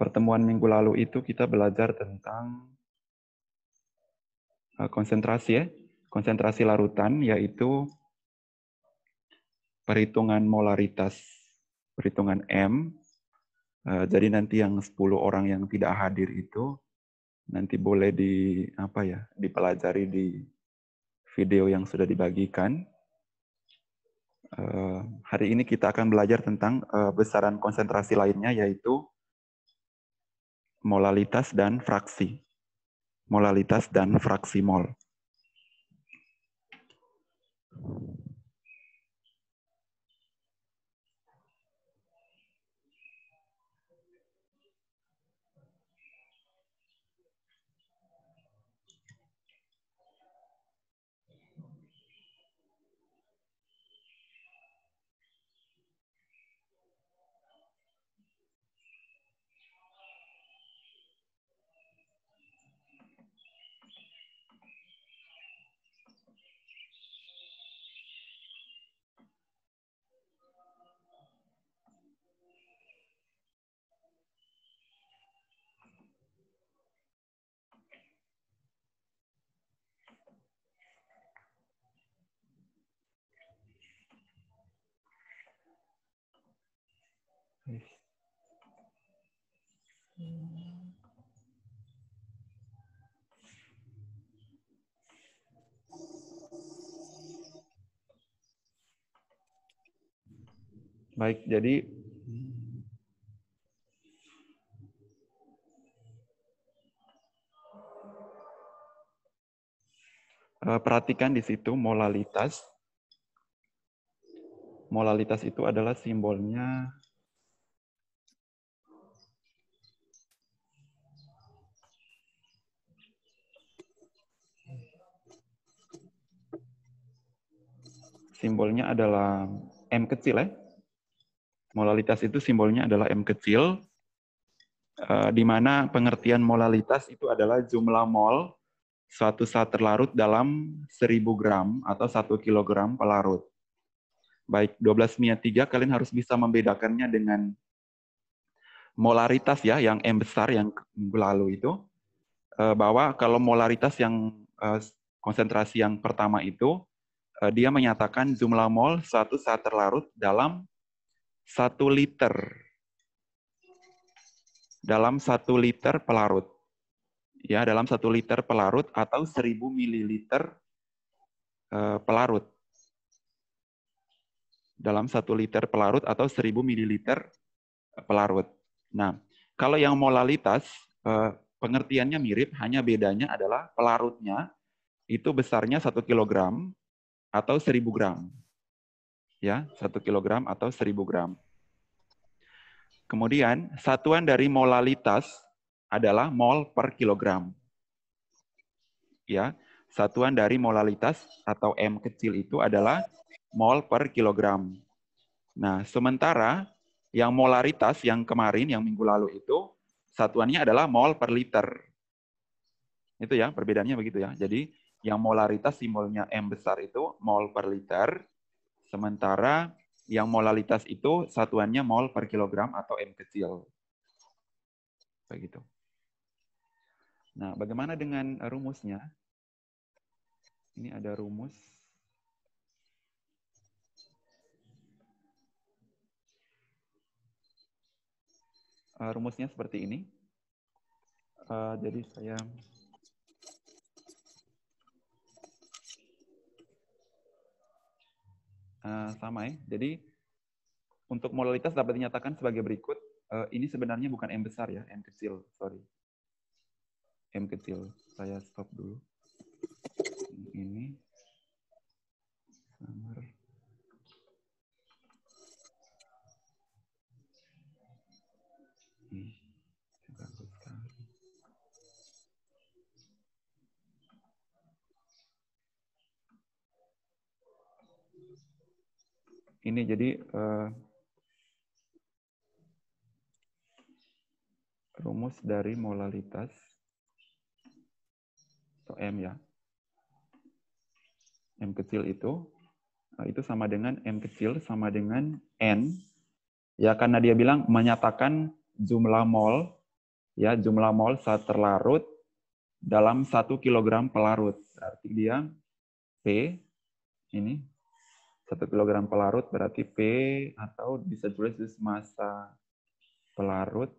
Pertemuan minggu lalu itu kita belajar tentang konsentrasi ya, konsentrasi larutan, yaitu perhitungan molaritas, perhitungan M. Jadi nanti yang 10 orang yang tidak hadir itu nanti boleh dipelajari di video yang sudah dibagikan. Hari ini kita akan belajar tentang besaran konsentrasi lainnya, yaitu molalitas dan fraksi. Molalitas dan fraksi mol. Baik, jadi perhatikan di situ molalitas. Molalitas itu adalah simbolnya adalah M kecil ya. Molalitas itu simbolnya adalah M kecil, di mana pengertian molalitas itu adalah jumlah mol suatu zat terlarut dalam 1000 gram atau 1 kilogram pelarut. Baik, 12-3 kalian harus bisa membedakannya dengan molaritas ya, yang M besar yang minggu lalu itu, bahwa kalau molaritas yang konsentrasi yang pertama itu, dia menyatakan jumlah mol suatu zat terlarut dalam 1 liter. Dalam 1 liter pelarut. Ya, dalam 1 liter pelarut atau 1000 mililiter pelarut. Dalam 1 liter pelarut atau 1000 mililiter pelarut. Nah, kalau yang molalitas, pengertiannya mirip, hanya bedanya adalah pelarutnya itu besarnya 1 kilogram atau 1000 gram. Ya, 1 kilogram atau 1000 gram. Kemudian, satuan dari molalitas adalah mol per kilogram. Ya, satuan dari molalitas atau M kecil itu adalah mol per kilogram. Nah, sementara yang molaritas yang kemarin, yang minggu lalu itu, satuannya adalah mol per liter. Itu ya, perbedaannya begitu ya. Jadi, yang molaritas simbolnya M besar itu mol per liter, sementara yang molalitas itu satuannya mol per kilogram atau M kecil. Begitu. Nah, bagaimana dengan rumusnya? Ini ada rumus. Rumusnya seperti ini. Jadi saya sama ya. Jadi untuk molalitas dapat dinyatakan sebagai berikut. Ini sebenarnya bukan M besar ya, M kecil. Sorry. M kecil. Saya stop dulu. Ini. Ini jadi rumus dari molalitas atau M ya. M kecil itu sama dengan M kecil sama dengan N. Ya, karena dia bilang menyatakan jumlah mol Ya, jumlah mol saat terlarut dalam 1 kilogram pelarut. Berarti dia P, ini 1 kilogram pelarut berarti P, atau bisa tulis massa pelarut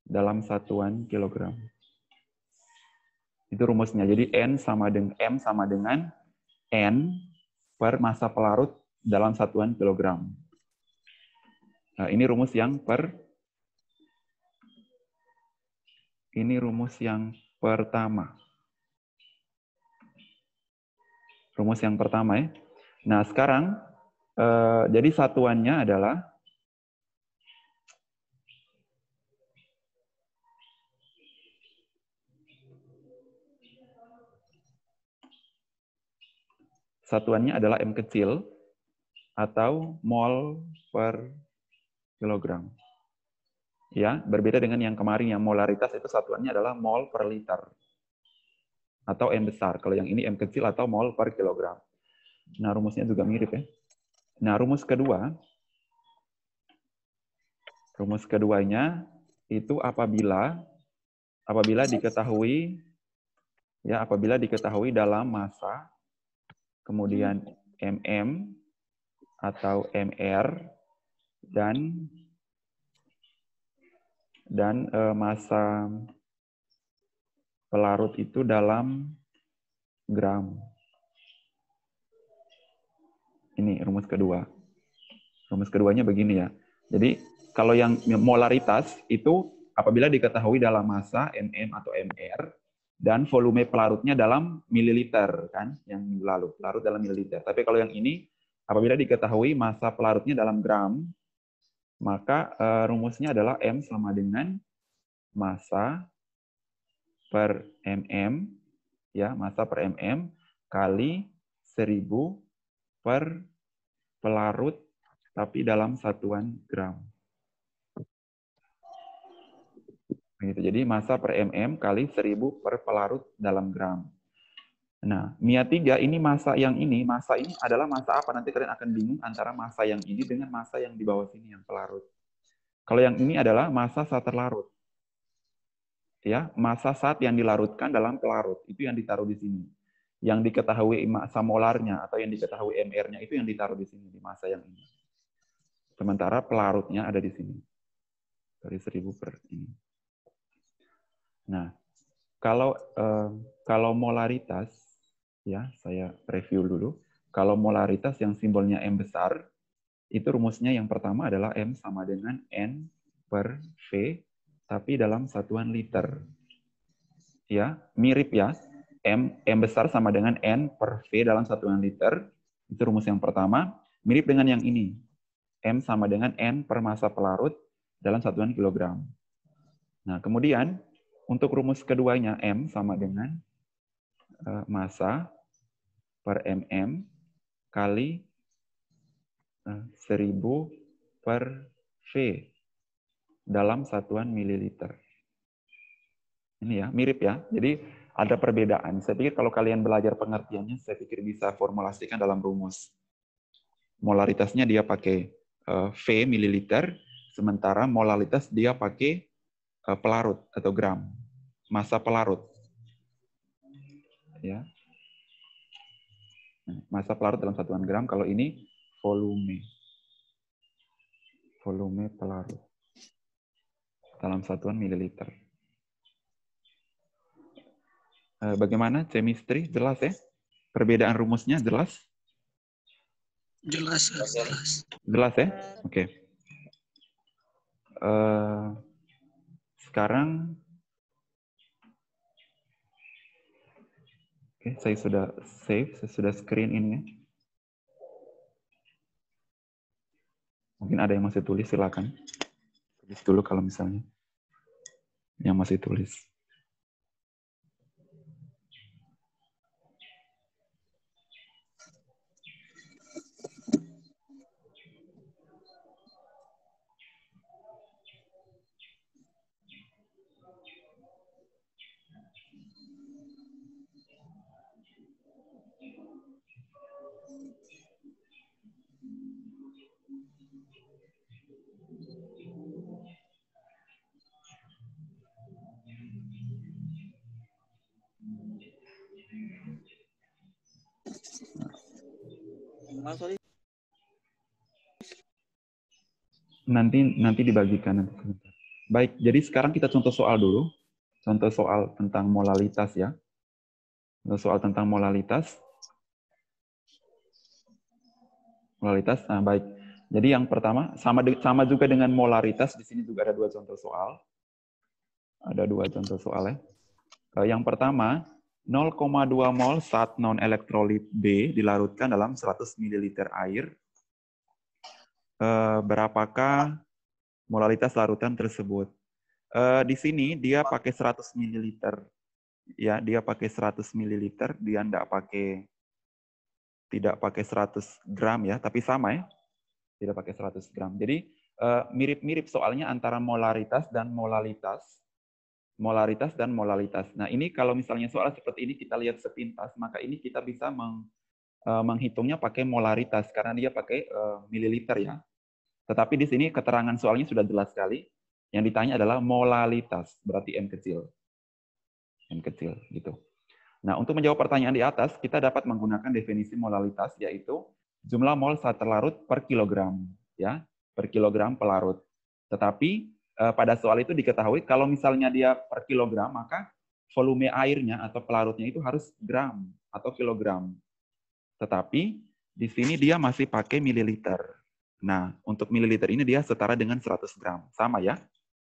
dalam satuan kilogram. Itu rumusnya. Jadi M sama dengan N per massa pelarut dalam satuan kilogram. Nah, ini rumus yang pertama. Rumus yang pertama ya. Nah, sekarang jadi satuannya adalah M kecil atau mol per kilogram. Ya, berbeda dengan yang kemarin yang molaritas itu satuannya adalah mol per liter atau M besar. Kalau yang ini M kecil atau mol per kilogram. Nah, rumusnya juga mirip ya. Nah, rumus keduanya itu apabila diketahui dalam massa, kemudian mm atau mr dan massa pelarut itu dalam gram. Ini rumus kedua. Rumus keduanya begini ya. Jadi kalau yang molaritas itu apabila diketahui dalam massa mm atau mr dan volume pelarutnya dalam mililiter kan, yang lalu pelarut dalam mililiter. Tapi kalau yang ini apabila diketahui massa pelarutnya dalam gram, maka rumusnya adalah M sama dengan massa per mm ya, massa per mm kali 1000 per pelarut tapi dalam satuan gram. Begitu. Jadi massa per mm kali 1000 per pelarut dalam gram. Nah, MIA 3 ini massa ini adalah massa apa? Nanti kalian akan bingung antara massa yang ini dengan massa yang di bawah sini yang pelarut. Kalau yang ini adalah massa saat terlarut. Ya, massa saat yang dilarutkan dalam pelarut itu yang ditaruh di sini. Yang diketahui massa molarnya atau yang diketahui MR-nya itu yang ditaruh di sini di massa yang ini. Sementara pelarutnya ada di sini. Dari 1000 per ini. Nah, kalau molaritas, ya saya review dulu. Kalau molaritas yang simbolnya M besar, itu rumusnya yang pertama adalah M sama dengan N per V, tapi dalam satuan liter. Ya, mirip ya. M besar sama dengan N per V dalam satuan liter. Itu rumus yang pertama. Mirip dengan yang ini. M sama dengan N per massa pelarut dalam satuan kilogram. Nah, kemudian untuk rumus keduanya M sama dengan massa per mm kali 1000 per V dalam satuan mililiter. Ini ya, mirip ya. Jadi ada perbedaan. Saya pikir kalau kalian belajar pengertiannya, saya pikir bisa formulasikan dalam rumus. Molaritasnya dia pakai V mililiter, sementara molaritas dia pakai pelarut atau gram. Massa pelarut. Ya. Massa pelarut dalam satuan gram, kalau ini volume. Volume pelarut dalam satuan mililiter. Bagaimana chemistry? Jelas ya? Perbedaan rumusnya jelas? Jelas. Jelas ya? Oke. Sekarang, saya sudah save, saya sudah screen ini. Mungkin ada yang masih tulis, silakan. Tulis dulu kalau misalnya yang masih tulis. Nanti dibagikan nanti. Baik, jadi sekarang kita contoh soal dulu. Contoh soal tentang molalitas ya. Contoh soal tentang molalitas. Molalitas, nah baik. Jadi yang pertama sama juga dengan molaritas. Di sini juga ada dua contoh soal. Ada dua contoh soal ya. Yang pertama, 0,2 mol zat non-elektrolit B dilarutkan dalam 100 ml air. Berapakah molalitas larutan tersebut? Di sini dia pakai 100 ml. Ya, dia pakai 100 ml, dia tidak pakai 100 gram ya, tapi sama ya. Tidak pakai 100 gram. Jadi mirip-mirip soalnya antara molaritas dan molalitas. Molaritas dan molalitas. Nah, ini kalau misalnya soal seperti ini kita lihat sepintas, maka ini kita bisa menghitungnya pakai molaritas karena dia pakai mililiter ya. Tetapi di sini keterangan soalnya sudah jelas sekali. Yang ditanya adalah molalitas, berarti M kecil. M kecil gitu. Nah, untuk menjawab pertanyaan di atas, kita dapat menggunakan definisi molalitas, yaitu jumlah mol zat terlarut per kilogram, ya, per kilogram pelarut. Tetapi pada soal itu diketahui kalau misalnya dia per kilogram, maka volume airnya atau pelarutnya itu harus gram atau kilogram. Tetapi di sini dia masih pakai mililiter. Nah, untuk mililiter ini dia setara dengan 100 gram, sama ya.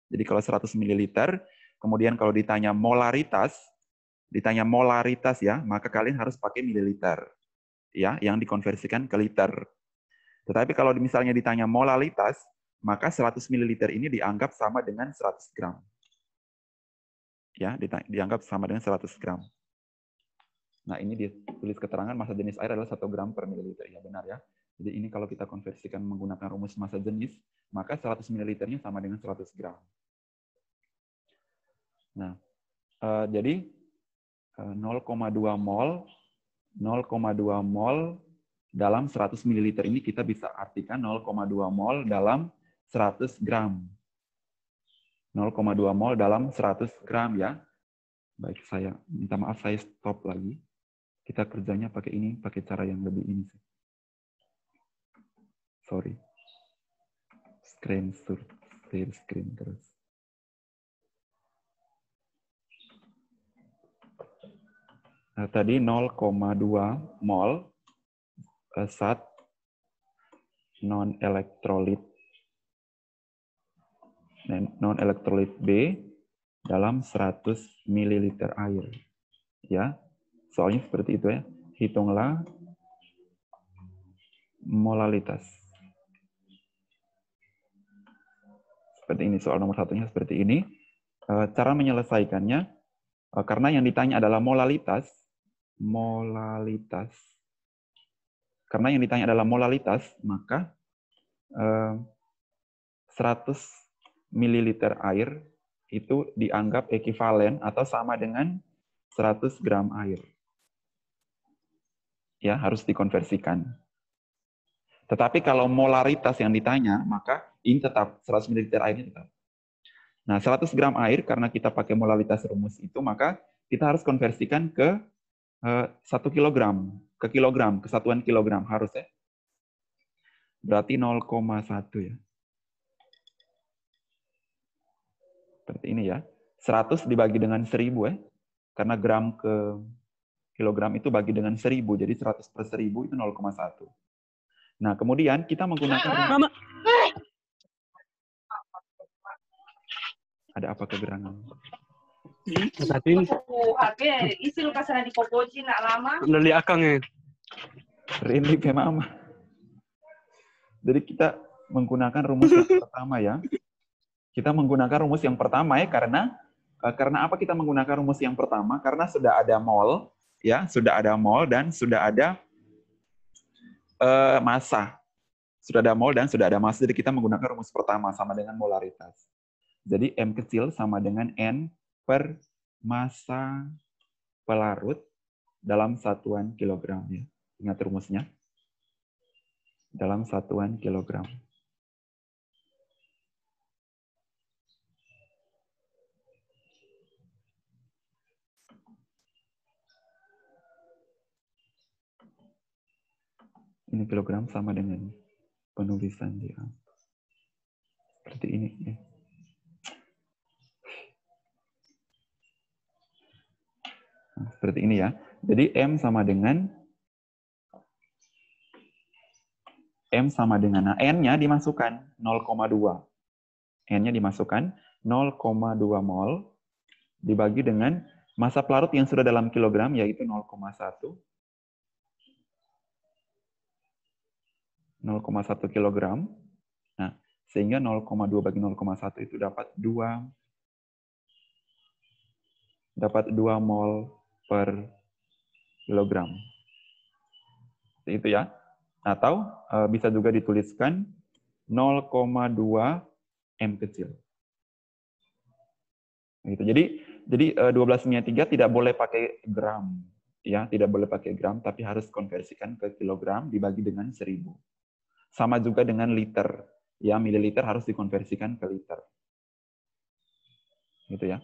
Jadi kalau 100 mililiter, kemudian kalau ditanya molaritas ya, maka kalian harus pakai mililiter, ya, yang dikonversikan ke liter. Tetapi kalau misalnya ditanya molalitas, maka 100 mililiter ini dianggap sama dengan 100 gram. Ya, dianggap sama dengan 100 gram. Nah, ini ditulis keterangan massa jenis air adalah 1 gram per mililiter. Ya, benar ya. Jadi ini kalau kita konversikan menggunakan rumus massa jenis, maka 100 mililiternya sama dengan 100 gram. Nah, jadi 0,2 mol dalam 100 ml ini kita bisa artikan 0,2 mol dalam 100 gram. 0,2 mol dalam 100 gram ya. Baik, saya minta maaf, saya stop lagi. Kita kerjanya pakai cara yang lebih ini sih. Sorry. Screen terus. Nah, tadi 0,2 mol zat non-elektrolit B dalam 100 ml air. Ya, soalnya seperti itu ya. Hitunglah molalitas. Seperti ini, soal nomor satunya seperti ini. Cara menyelesaikannya, karena yang ditanya adalah molalitas. Karena yang ditanya adalah molalitas, maka 100 ml air itu dianggap ekivalen atau sama dengan 100 gram air. Ya, harus dikonversikan. Tetapi kalau molaritas yang ditanya, maka ini tetap 100 ml airnya tetap. Nah, 100 gram air karena kita pakai molaritas rumus itu, maka kita harus konversikan ke 1 kilogram, ke kilogram, kesatuan kilogram harus ya. Berarti 0,1 ya. Seperti ini ya. 100 dibagi dengan 1000 ya. Karena gram ke kilogram itu bagi dengan 1000, jadi 100 per 1000 itu 0,1. Nah, kemudian kita menggunakan... Ada apa kegerangan? Isi lu kasih di Popoci nak lama. Nali akang ya. Rindu ke mama. Jadi kita menggunakan rumus yang pertama ya. Kita menggunakan rumus yang pertama ya karena apa kita menggunakan rumus yang pertama? Karena sudah ada mol ya, sudah ada mol dan sudah ada massa. Sudah ada mol dan sudah ada massa. Jadi kita menggunakan rumus pertama sama dengan molaritas. Jadi M kecil sama dengan N per massa pelarut dalam satuan kilogram. Ya. Ingat rumusnya. Dalam satuan kilogram. Ini kilogram sama dengan penulisan dia. Seperti ini. Nah, seperti ini ya. Jadi M sama dengan nah, N-nya dimasukkan 0,2. N-nya dimasukkan 0,2 mol dibagi dengan massa pelarut yang sudah dalam kilogram yaitu 0,1 kilogram. Nah, sehingga 0,2 bagi 0,1 itu dapat 2 mol per kilogram. Itu ya. Atau bisa juga dituliskan 0,2 M kecil. Gitu. Jadi 12-3 tidak boleh pakai gram, ya, tidak boleh pakai gram, tapi harus konversikan ke kilogram dibagi dengan 1000. Sama juga dengan liter, ya, mililiter harus dikonversikan ke liter. Gitu ya.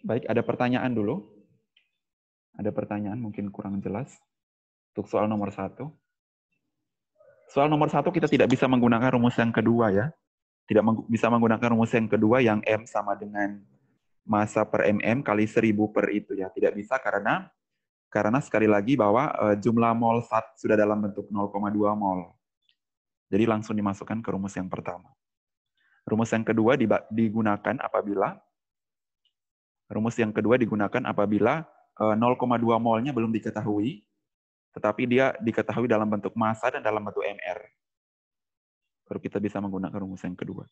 Baik, ada pertanyaan dulu? Ada pertanyaan mungkin kurang jelas untuk soal nomor 1. Soal nomor 1 kita tidak bisa menggunakan rumus yang kedua ya. Tidak bisa menggunakan rumus yang kedua yang M sama dengan massa per mm kali 1000 per itu ya. Tidak bisa karena sekali lagi bahwa jumlah mol SAT sudah dalam bentuk 0,2 mol. Jadi langsung dimasukkan ke rumus yang pertama. Rumus yang kedua digunakan apabila 0,2 molnya belum diketahui, tetapi dia diketahui dalam bentuk massa dan dalam bentuk mr. Baru kita bisa menggunakan rumus yang kedua.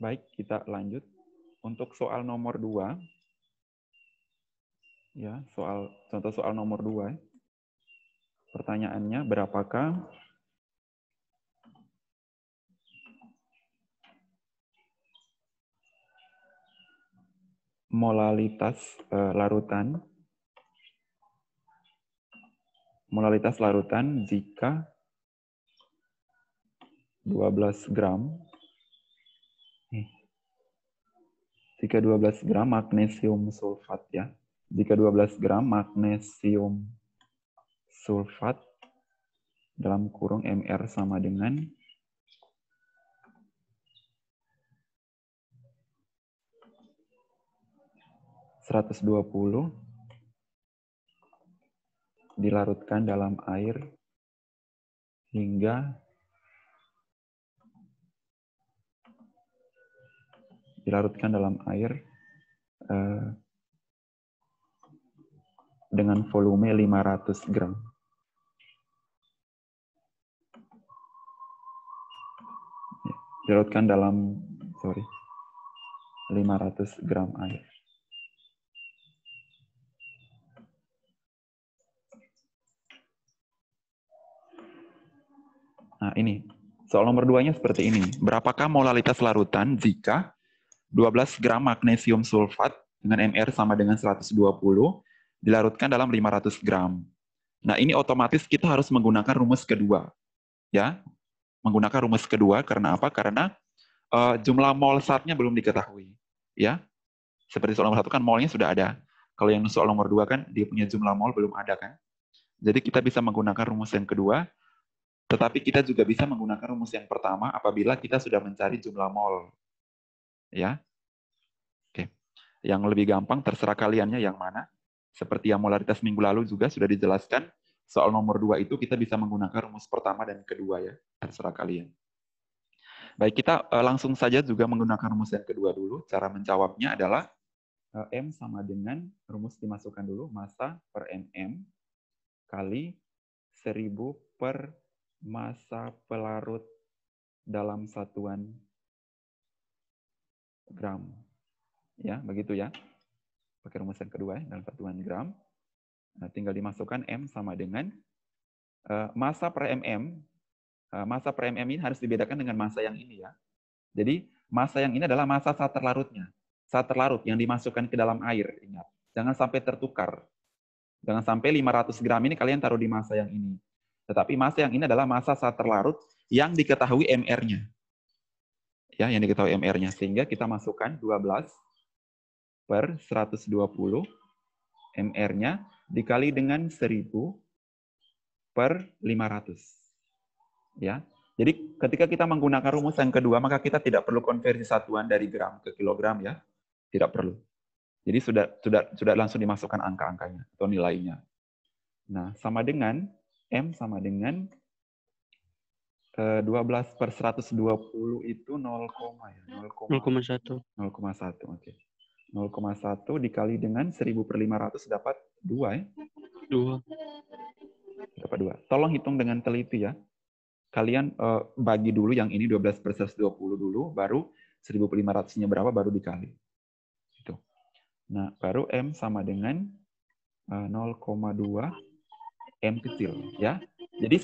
Baik, kita lanjut. Untuk soal nomor 2, ya, contoh soal nomor 2. Pertanyaannya, berapakah molalitas larutan jika 12 gram magnesium sulfat ya. Jika 12 gram magnesium sulfat dalam kurung mr sama dengan 120 dilarutkan dalam air hingga dengan volume 500 gram. Dilarutkan dalam 500 gram air. Nah, ini. Soal nomor 2-nya seperti ini. Berapakah molalitas larutan jika 12 gram magnesium sulfat dengan mr sama dengan 120 dilarutkan dalam 500 gram. Nah, ini otomatis kita harus menggunakan rumus kedua. Ya, menggunakan rumus kedua karena apa? Karena jumlah mol SAT-nya belum diketahui. Ya, seperti soal nomor 1 kan molnya sudah ada. Kalau yang soal nomor 2 kan dia punya jumlah mol belum ada kan. Jadi kita bisa menggunakan rumus yang kedua, tetapi kita juga bisa menggunakan rumus yang pertama apabila kita sudah mencari jumlah mol. Ya. Oke. Yang lebih gampang terserah kaliannya yang mana. Seperti yang molaritas minggu lalu juga sudah dijelaskan, soal nomor 2 itu kita bisa menggunakan rumus pertama dan kedua ya. Terserah kalian. Baik, kita langsung saja juga menggunakan rumus yang kedua dulu. Cara menjawabnya adalah M sama dengan, rumus dimasukkan dulu, massa per mm kali 1000 per massa pelarut dalam satuan gram. Ya, begitu ya. Pakai rumus yang kedua ya, dalam satuan gram. Nah, tinggal dimasukkan M sama dengan massa per mm. Massa per mm ini harus dibedakan dengan massa yang ini ya. Jadi, massa yang ini adalah massa saat terlarutnya. Saat terlarut yang dimasukkan ke dalam air, ingat. Jangan sampai tertukar. Jangan sampai 500 gram ini kalian taruh di massa yang ini. Tetapi massa yang ini adalah massa saat terlarut yang diketahui MR-nya. Ya, yang diketahui MR-nya. Sehingga kita masukkan 12 per 120 MR-nya dikali dengan 1000 per 500. Ya. Jadi ketika kita menggunakan rumus yang kedua, maka kita tidak perlu konversi satuan dari gram ke kilogram ya. Tidak perlu. Jadi sudah langsung dimasukkan angka-angkanya atau nilainya. Nah, sama dengan M sama dengan 12 per 120 itu 0,1. 0,1, oke. 0,1 dikali dengan 1000 per 500 dapat 2 ya? 2. Dapat 2. Tolong hitung dengan teliti ya. Kalian bagi dulu yang ini 12 per 120 dulu, baru 1500-nya berapa, baru dikali. Gitu. Nah, baru M sama dengan 0,2 M kecil. Ya. Jadi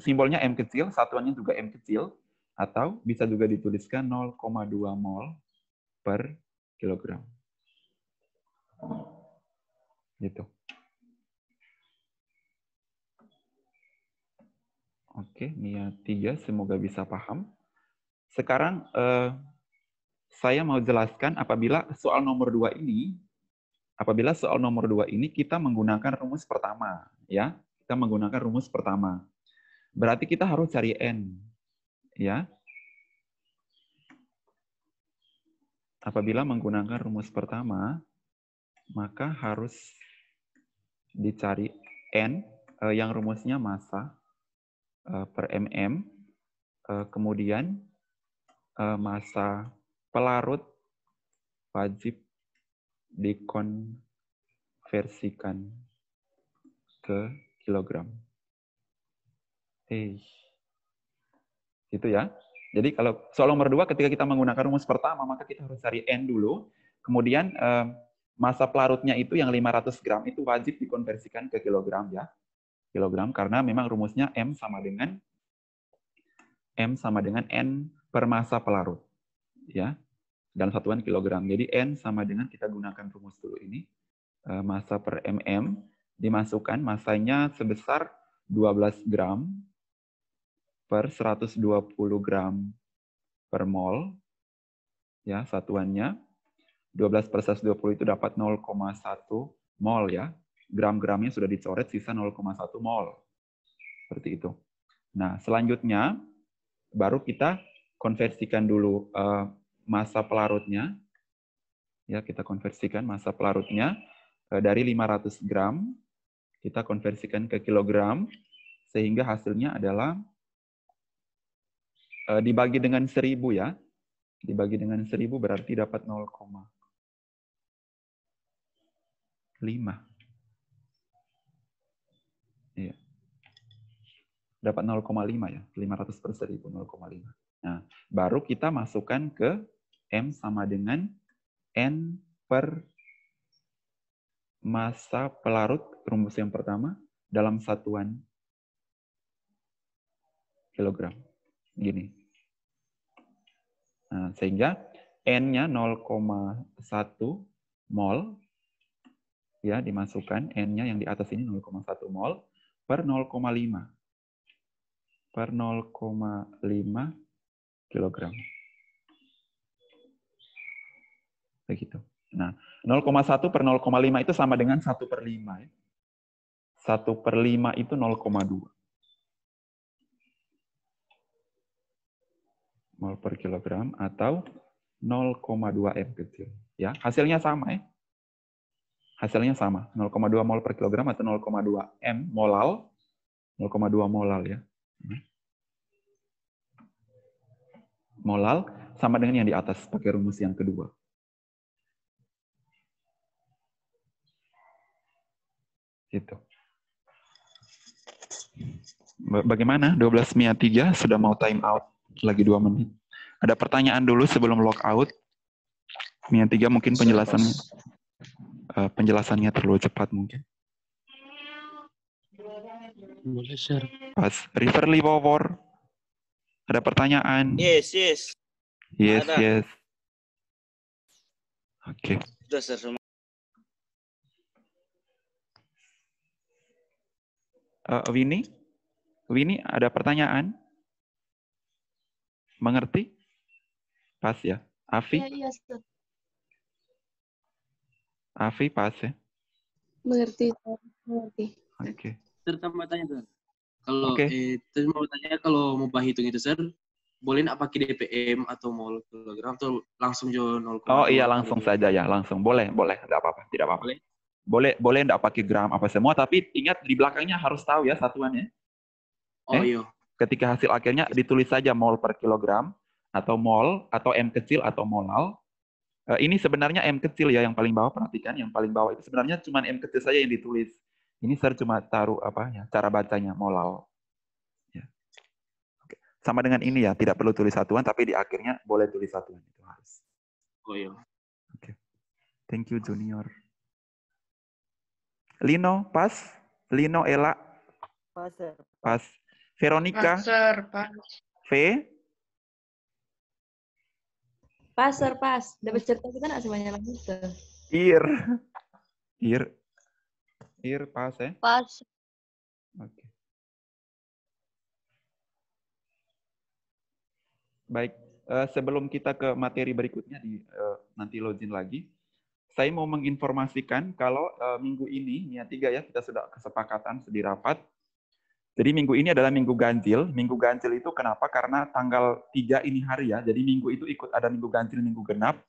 simbolnya M kecil, satuannya juga M kecil, atau bisa juga dituliskan 0,2 mol per kilogram. Gitu. Oke, Mia 3, semoga bisa paham. Sekarang saya mau jelaskan apabila soal nomor 2 ini, kita menggunakan rumus pertama, ya. Kita menggunakan rumus pertama. Berarti kita harus cari N, ya. Apabila menggunakan rumus pertama, maka harus dicari N yang rumusnya massa per mm, kemudian massa pelarut wajib dikonversikan ke kilogram. Gitu ya. Jadi kalau soal nomor 2, ketika kita menggunakan rumus pertama, maka kita harus cari N dulu. Kemudian massa pelarutnya itu yang 500 gram itu wajib dikonversikan ke kilogram ya. Kilogram, karena memang rumusnya M sama dengan N per massa pelarut. Ya. Dalam satuan kilogram. Jadi N sama dengan, kita gunakan rumus dulu ini, massa per mm, dimasukkan massanya sebesar 12 gram per 120 gram per mol, ya satuannya. 12 per 120 itu dapat 0,1 mol ya. Gram-gramnya sudah dicoret, sisa 0,1 mol. Seperti itu. Nah, selanjutnya baru kita konversikan dulu massa pelarutnya. Ya, kita konversikan massa pelarutnya dari 500 gram, kita konversikan ke kilogram, sehingga hasilnya adalah dibagi dengan 1000 ya. Dibagi dengan 1000 berarti dapat 0,5. Iya. Dapat 0,5 ya. 500 per 1000, 0,5. Nah, baru kita masukkan ke M sama dengan N per massa pelarut, rumus yang pertama, dalam satuan kilogram. Gini. Nah, sehingga N-nya 0,1 mol, ya dimasukkan, N-nya yang di atas ini 0,1 mol per 0,5. Per 0,5 kilogram. Begitu. Nah, 0,1 per 0,5 itu sama dengan 1 per 5. 1 per 5 itu 0,2. Mol per kilogram atau 0,2 M kecil. Ya, hasilnya sama ya. Hasilnya sama, 0,2 mol per kilogram atau 0,2 M molal, 0,2 molal ya. Molal sama dengan yang di atas, pakai rumus yang kedua. Gitu. Bagaimana? 12 Mia 3 sudah mau time out. Lagi 2 menit. Ada pertanyaan dulu sebelum lock out. Mia 3 mungkin penjelasannya terlalu cepat mungkin. Boleh share. Pas. River Livovor. Ada pertanyaan? Yes. Yes, Ada. yes. Oke. Sudah, Sir. Winnie, ada pertanyaan? Mengerti? Pas ya. Afi? Iya, Sir. Afi pas ya. Mengerti. Mengerti. Oke. Sir, tambah tanya, Sir. Kalau Oke. terus mau tanya kalau mau hitung itu, Sir, boleh nggak pakai DPM atau mol kilogram atau langsung jo 0,2? Oh iya, langsung saja ya, langsung. Boleh, tidak apa-apa, tidak apa-apa. Boleh enggak pakai gram apa semua, tapi ingat di belakangnya harus tahu ya satuannya. Oh iya. Ketika hasil akhirnya ditulis saja mol per kilogram atau mol atau m kecil atau molal. Ini sebenarnya m kecil ya yang paling bawah, perhatikan yang paling bawah itu sebenarnya cuma m kecil saja yang ditulis. Ini saya cuma taruh apa ya, cara bacanya molal. Ya. Oke. Sama dengan ini ya, tidak perlu tulis satuan tapi di akhirnya boleh tulis satuan itu harus. Oh iya. Oke. Thank you Junior. Lino, pas? Lino, Ella? Pas, Sir. Pas. Veronica? Pas. V? Pas, Sir, pas. Dapat cerita kita nggak semuanya lagi, Sir. Ir, pas ya? Pas. Oke. Baik, sebelum kita ke materi berikutnya nanti login lagi, saya mau menginformasikan kalau minggu ini, Nia 3 ya, kita sudah kesepakatan di rapat. Jadi minggu ini adalah minggu ganjil. Minggu ganjil itu kenapa? Karena tanggal 3 ini hari ya, jadi minggu itu ikut ada minggu ganjil, minggu genap.